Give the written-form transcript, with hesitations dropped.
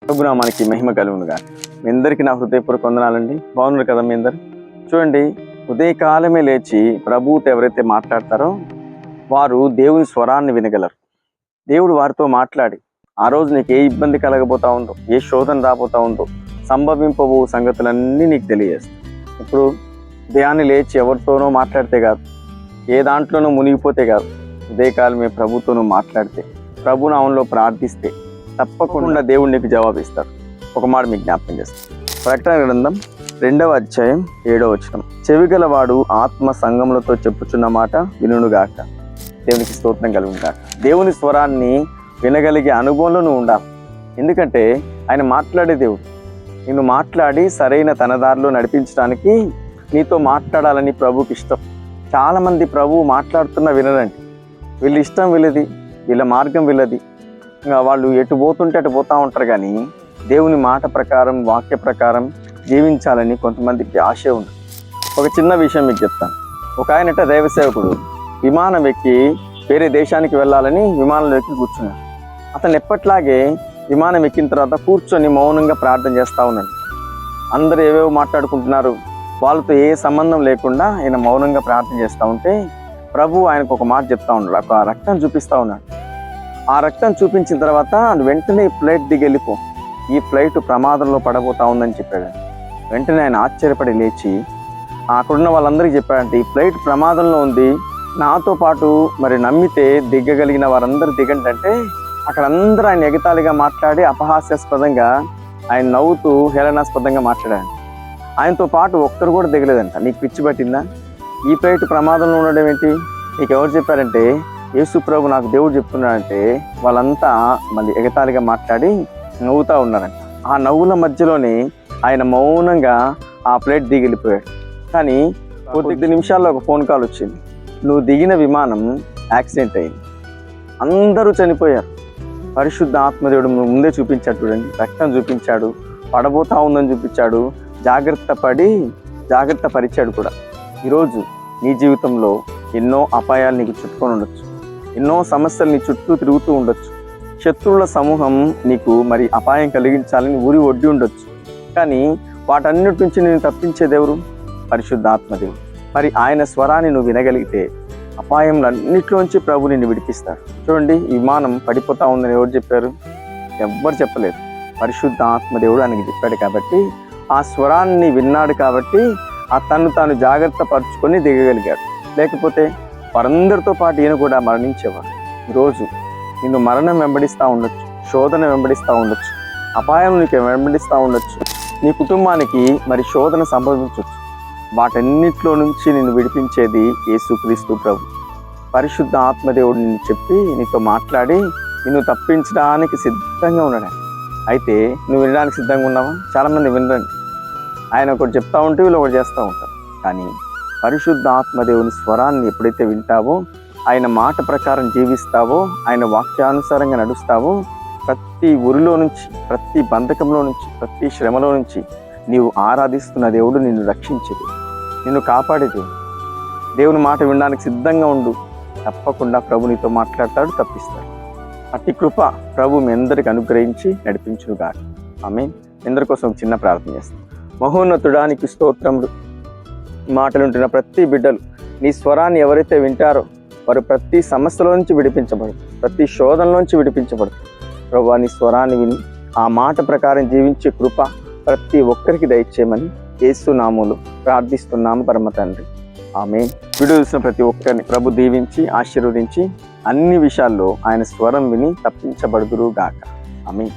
ప్రభునామానికి మహిమ కలుగునుగా. మీ అందరికీ నా హృదయపూర్వక వందనాలండి. బాగున్నారు కదా మీ అందరు? చూడండి, ఉదయకాలమే లేచి ప్రభువుతో ఎవరైతే మాట్లాడతారో వారు దేవుని స్వరాన్ని వినగలరు. దేవుడు వారితో మాట్లాడి ఆ రోజు నీకు ఏ ఇబ్బంది కలగబోతా ఉందో, ఏ శోధన రాబోతా ఉందో, సంభవింపబో సంగతులన్నీ నీకు తెలియజేస్తాయి. ఇప్పుడు ఉదయాన్నే లేచి ఎవరితోనో మాట్లాడితే కాదు, ఏ దాంట్లోనో మునిగిపోతే కాదు, ఉదయకాలమే ప్రభుతోనూ మాట్లాడితే, ప్రభు నామంలో ప్రార్థిస్తే తప్పకుండా దేవుడు నీకు జవాబిస్తాడు. ఒక మాట మీకు జ్ఞాపకం చేస్తాను. ప్రకటన గ్రంథం 2వ అధ్యాయం 7వ వచనం, చెవిగలవాడు ఆత్మ సంగములతో చెప్పుచున్న మాట వినుగాక. దేవునికి స్తోత్రం కలుగుగాక. దేవుని స్వరాన్ని వినగలిగే అనుభవంలో నువ్వు ఉండాలి. ఎందుకంటే ఆయన మాట్లాడే దేవుడు. నిన్ను మాట్లాడి సరైన తన దారిలో నడిపించడానికి నీతో మాట్లాడాలని ప్రభుకి ఇష్టం. చాలామంది ప్రభువు మాట్లాడుతున్నా వినరండి. వీళ్ళ ఇష్టం వీళ్ళది, వీళ్ళ మార్గం వీళ్ళది, ఇంకా వాళ్ళు ఎటు పోతుంటే అటు పోతూ ఉంటారు. కానీ దేవుని మాట ప్రకారం, వాక్య ప్రకారం జీవించాలని కొంతమందికి ఆశ ఉంది. ఒక చిన్న విషయం మీకు చెప్తాను. ఒక ఆయనట దైవ సేవకుడు విమానం ఎక్కి వేరే దేశానికి వెళ్ళాలని విమానంలో ఎక్కి కూర్చున్నాడు. అతను ఎప్పట్లాగే విమానం ఎక్కిన తర్వాత కూర్చొని మౌనంగా ప్రార్థన చేస్తూ ఉన్నాడు. అందరూ ఏవేవో మాట్లాడుకుంటున్నారు, వాళ్ళతో ఏ సంబంధం లేకుండా ఆయన మౌనంగా ప్రార్థన చేస్తూ ఉంటే ప్రభు ఆయనకు ఒక మాట చెప్తా ఉన్నాడు. ఒక రక్తం చూపిస్తూ ఉన్నాడు. ఆ రక్తం చూపించిన తర్వాత వెంటనే ఫ్లైట్ దిగి వెళ్ళిపో, ఈ ఫ్లైట్ ప్రమాదంలో పడబోతా ఉందని చెప్పాడు. వెంటనే ఆయన ఆశ్చర్యపడి లేచి అక్కడున్న వాళ్ళందరికీ చెప్పాడంటే, ఈ ఫ్లైట్ ప్రమాదంలో ఉంది, నాతో పాటు మరి నమ్మితే దిగ్గగలిగిన వారందరూ దిగండి అంటే, అక్కడ అందరూ ఆయన ఎగతాళిగా మాట్లాడి అపహాస్యాస్పదంగా ఆయన నవ్వుతూ హేళనాస్పదంగా మాట్లాడాడు. ఆయనతో పాటు ఒక్కరు కూడా దిగలేదంట. నీకు పిచ్చి పట్టిందా? ఈ ఫ్లైట్ ప్రమాదంలో ఉండడం ఏంటి? నీకు ఎవరు చెప్పారంటే, యేసు ప్రభు నాకు దేవుడు చెప్తున్నాడంటే వాళ్ళంతా మళ్ళీ ఎగతాళిగా మాట్లాడి నవ్వుతూ ఉన్నారంట. ఆ నవ్వుల మధ్యలోనే ఆయన మౌనంగా ఆ ఫ్లైట్ దిగి వెళ్ళిపోయాడు. కానీ కొద్ది నిమిషాల్లో ఒక ఫోన్ కాల్ వచ్చింది. నువ్వు దిగిన విమానం యాక్సిడెంట్ అయింది, అందరూ చనిపోయారు. పరిశుద్ధ ఆత్మదేవుడు ముందే చూపించాడు. చూడండి, రక్తం చూపించాడు, పడబోతా ఉందని చూపించాడు, జాగ్రత్త పరిచాడు కూడా. ఈరోజు నీ జీవితంలో ఎన్నో అపాయాలు నీకు చుట్టుకొని ఉండొచ్చు, ఎన్నో సమస్యలు నీ చుట్టూ తిరుగుతూ ఉండొచ్చు, శత్రువుల సమూహం నీకు మరి అపాయం కలిగించాలని ఊరి ఒడ్డి ఉండొచ్చు. కానీ వాటన్నిటి నుంచి నేను తప్పించేది ఎవరు? పరిశుద్ధ ఆత్మదేవుడు. మరి ఆయన స్వరాన్ని నువ్వు వినగలిగితే అపాయంలన్నిట్లోంచి ప్రభు నిన్ను విడిపిస్తాడు. చూడండి, ఈ విమానం పడిపోతా ఉందని ఎవరు చెప్పారు? ఎవ్వరు చెప్పలేదు. పరిశుద్ధ ఆత్మదేవుడు ఆయనకి చెప్పాడు కాబట్టి, ఆ స్వరాన్ని విన్నాడు కాబట్టి ఆ తను తాను జాగ్రత్త పరుచుకొని దిగగలిగాడు. లేకపోతే వారందరితో పాటు ఈయన కూడా మరణించేవాడు. ఈరోజు నిన్ను మరణం వెంబడిస్తూ ఉండొచ్చు, శోధన వెంబడిస్తూ ఉండొచ్చు, అపాయం నీకు వెంబడిస్తూ ఉండొచ్చు, నీ కుటుంబానికి మరి శోధన సంభవించవచ్చు. వాటన్నిటిలో నుంచి నిన్ను విడిపించేది యేసుక్రీస్తు ప్రభు. పరిశుద్ధ ఆత్మదేవుడు నిన్ను చెప్పి నీతో మాట్లాడి నిన్ను తప్పించడానికి సిద్ధంగా ఉన్నాడు. అయితే నువ్వు వినడానికి సిద్ధంగా ఉన్నావా? చాలామంది వినరండి. ఆయన ఒకటి చెప్తా ఉంటే వీళ్ళు ఒకటి చేస్తూ ఉంటారు. కానీ పరిశుద్ధ ఆత్మదేవుని స్వరాన్ని ఎప్పుడైతే వింటావో, ఆయన మాట ప్రకారం జీవిస్తావో, ఆయన వాక్యానుసారంగా నడుస్తావో, ప్రతి ఊరిలో నుంచి, ప్రతి బంధకంలో నుంచి, ప్రతి శ్రమలో నుంచి నీవు ఆరాధిస్తున్న దేవుడు నిన్ను రక్షించేది, నిన్ను కాపాడేది. దేవుని మాట వినడానికి సిద్ధంగా ఉండు. తప్పకుండా ప్రభు నీతో మాట్లాడతాడు, తప్పిస్తాడు. అతి కృప ప్రభు మీ అందరికి అనుగ్రహించి నడిపించుగాక. ఆమేన్. అందరి కోసం ఒక చిన్న ప్రార్థన చేస్తాం. మహోన్నతుడానికి స్తోత్రములు. మాటలుంటున్న ప్రతి బిడ్డలు నీ స్వరాన్ని ఎవరైతే వింటారో వారు ప్రతి సమస్యలో నుంచి విడిపించబడతారు, ప్రతి శోధనలోంచి విడిపించబడతారు. ప్రభు నీ స్వరాన్ని విని ఆ మాట ప్రకారం జీవించే కృప ప్రతి ఒక్కరికి దయచేయమని యేసు నామములో ప్రార్థిస్తున్నాము పరమ తండ్రి. ఆమేన్. వీడియో చూసిన ప్రతి ఒక్కరిని ప్రభు దీవించి ఆశీర్వదించి అన్ని విషయాల్లో ఆయన స్వరం విని తప్పించబడుదురు గాక. ఆమేన్.